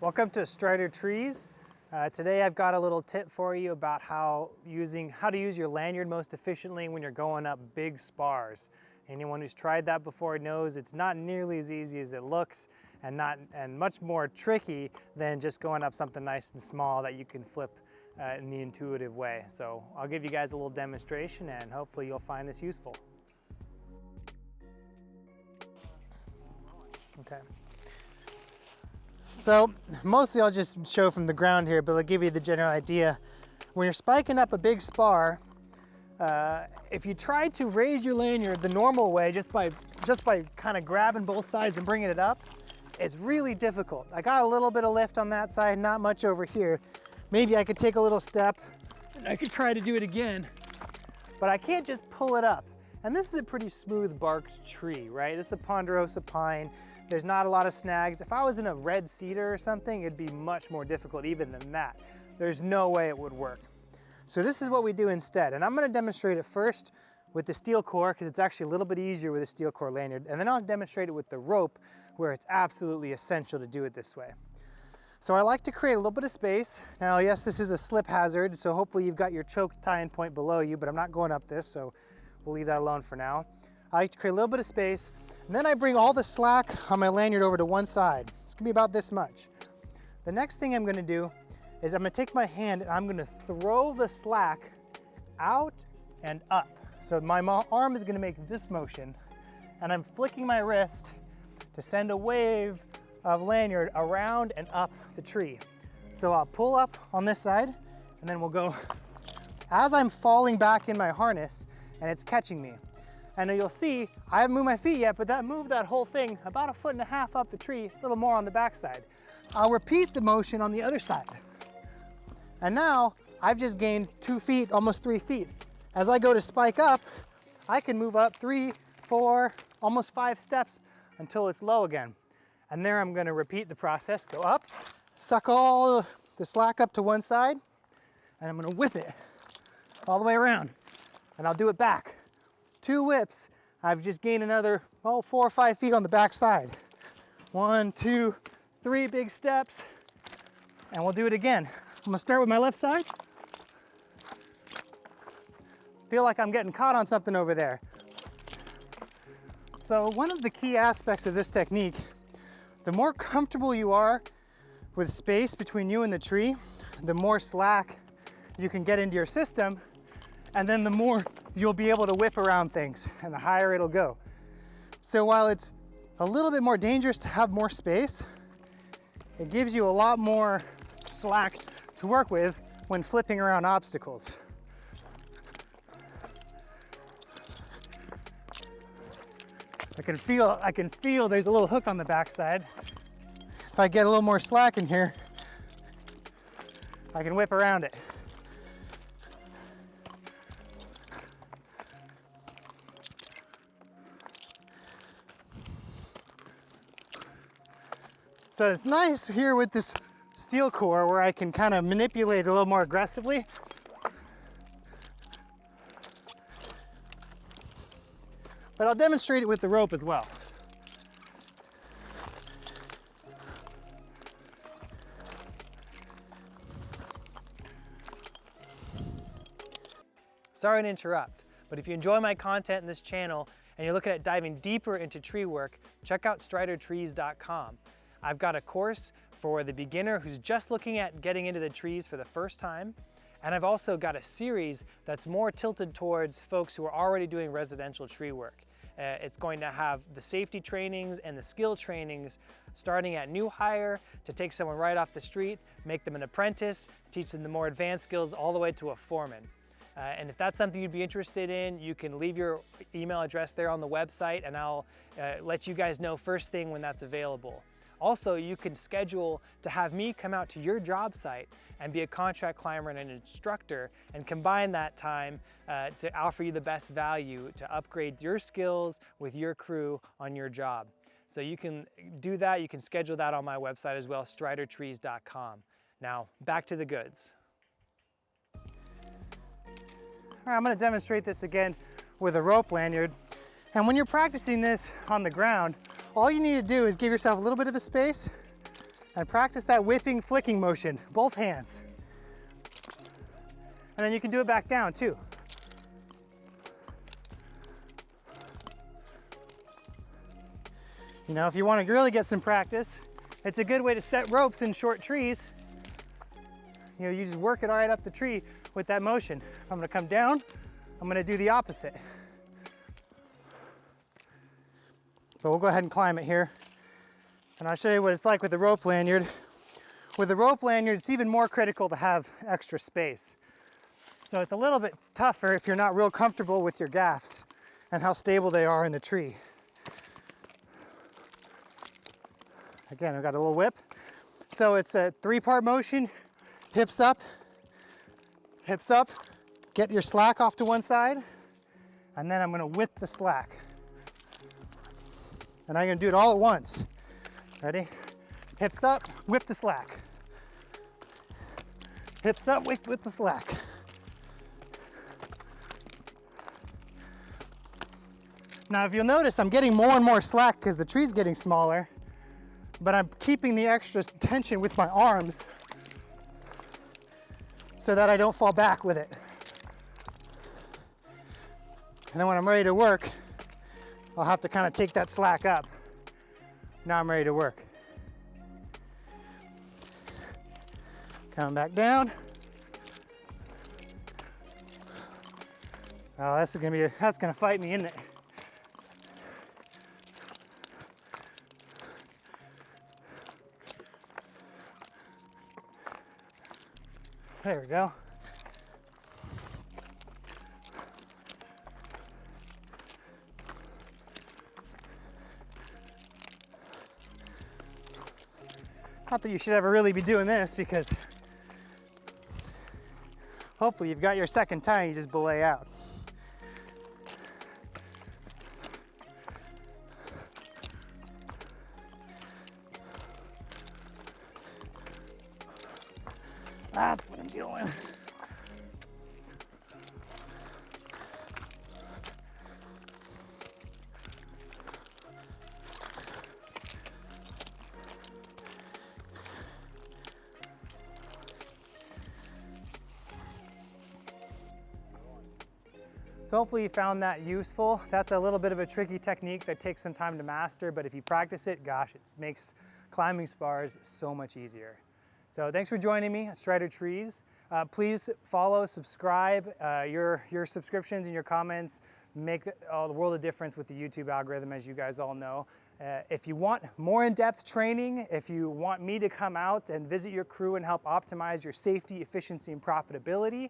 Welcome to Strider Trees. Today I've got a little tip for you about how to use your lanyard most efficiently when you're going up big spars. Anyone who's tried that before knows it's not nearly as easy as it looks and much more tricky than just going up something nice and small that you can flip in the intuitive way. So I'll give you guys a little demonstration and hopefully you'll find this useful. Okay. So mostly I'll just show from the ground here, but I'll give you the general idea. When you're spiking up a big spar, if you try to raise your lanyard the normal way, just by kind of grabbing both sides and bringing it up, it's really difficult. I got a little bit of lift on that side, not much over here. Maybe I could take a little step and I could try to do it again, but I can't just pull it up. And this is a pretty smooth barked tree, right? This is a ponderosa pine. There's not a lot of snags. If I was in a red cedar or something, it'd be much more difficult even than that. There's no way it would work. So this is what we do instead. And I'm gonna demonstrate it first with the steel core because it's actually a little bit easier with a steel core lanyard. And then I'll demonstrate it with the rope where it's absolutely essential to do it this way. So I like to create a little bit of space. Now, yes, this is a slip hazard, so hopefully you've got your choke tie-in point below you, but I'm not going up this, so we'll leave that alone for now. I like to create a little bit of space, and then I bring all the slack on my lanyard over to one side. It's gonna be about this much. The next thing I'm gonna do is I'm gonna take my hand and I'm gonna throw the slack out and up. So my arm is gonna make this motion, and I'm flicking my wrist to send a wave of lanyard around and up the tree. So I'll pull up on this side, and then we'll go as I'm falling back in my harness, and it's catching me. And you'll see, I haven't moved my feet yet, but that moved that whole thing about 1.5 feet up the tree, a little more on the back side. I'll repeat the motion on the other side. And now I've just gained 2 feet, almost 3 feet. As I go to spike up, I can move up 3, 4, almost 5 steps until it's low again. And there I'm gonna repeat the process, go up, suck all the slack up to one side, and I'm gonna whip it all the way around. And I'll do it back. 2 whips, I've just gained another 4 or 5 feet on the back side. 1, 2, 3 big steps, and we'll do it again. I'm gonna start with my left side. Feel like I'm getting caught on something over there. So one of the key aspects of this technique, the more comfortable you are with space between you and the tree, the more slack you can get into your system, and then the more you'll be able to whip around things and the higher it'll go. So while it's a little bit more dangerous to have more space, it gives you a lot more slack to work with when flipping around obstacles. I can feel there's a little hook on the backside. If I get a little more slack in here, I can whip around it. So it's nice here with this steel core where I can kind of manipulate a little more aggressively. But I'll demonstrate it with the rope as well. Sorry to interrupt, but if you enjoy my content in this channel and you're looking at diving deeper into tree work, check out stridertrees.com. I've got a course for the beginner who's just looking at getting into the trees for the first time. And I've also got a series that's more tilted towards folks who are already doing residential tree work. It's going to have the safety trainings and the skill trainings starting at new hire to take someone right off the street, make them an apprentice, teach them the more advanced skills all the way to a foreman. And if that's something you'd be interested in, you can leave your email address there on the website and I'll let you guys know first thing when that's available. Also, you can schedule to have me come out to your job site and be a contract climber and an instructor and combine that time to offer you the best value to upgrade your skills with your crew on your job. So you can do that, you can schedule that on my website as well, stridertrees.com. Now, back to the goods. All right, I'm gonna demonstrate this again with a rope lanyard. And when you're practicing this on the ground, all you need to do is give yourself a little bit of a space And practice that whipping, flicking motion, both hands. And then you can do it back down too. You know, if you want to really get some practice, it's a good way to set ropes in short trees. You know, you just work it right up the tree with that motion. I'm gonna come down, I'm gonna do the opposite. But we'll go ahead and climb it here. And I'll show you what it's like with the rope lanyard. With the rope lanyard, it's even more critical to have extra space. So it's a little bit tougher if you're not real comfortable with your gaffs and how stable they are in the tree. Again, I've got a little whip. So it's a 3-part motion, hips up, get your slack off to one side, and then I'm gonna whip the slack. And I'm gonna do it all at once. Ready? Hips up, whip the slack. Hips up, whip the slack. Now, if you'll notice, I'm getting more and more slack because the tree's getting smaller, but I'm keeping the extra tension with my arms so that I don't fall back with it. And then when I'm ready to work, I'll have to kind of take that slack up. Now I'm ready to work. Coming back down. Oh, that's gonna fight me, isn't it? There we go. Not that you should ever really be doing this, because hopefully you've got your second time, you just belay out. That's what I'm doing. So hopefully you found that useful. That's a little bit of a tricky technique that takes some time to master, but if you practice it, gosh, it makes climbing spars so much easier. So thanks for joining me at Strider Trees. Please follow, subscribe. Your subscriptions and your comments make the world of difference with the YouTube algorithm, as you guys all know. If you want more in-depth training, if you want me to come out and visit your crew and help optimize your safety, efficiency, and profitability,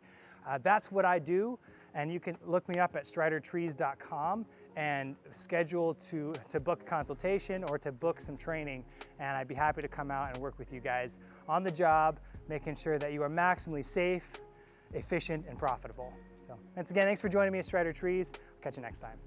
that's what I do. And you can look me up at stridertrees.com and schedule to book a consultation or to book some training. And I'd be happy to come out and work with you guys on the job, making sure that you are maximally safe, efficient, and profitable. So once again, thanks for joining me at Strider Trees. I'll catch you next time.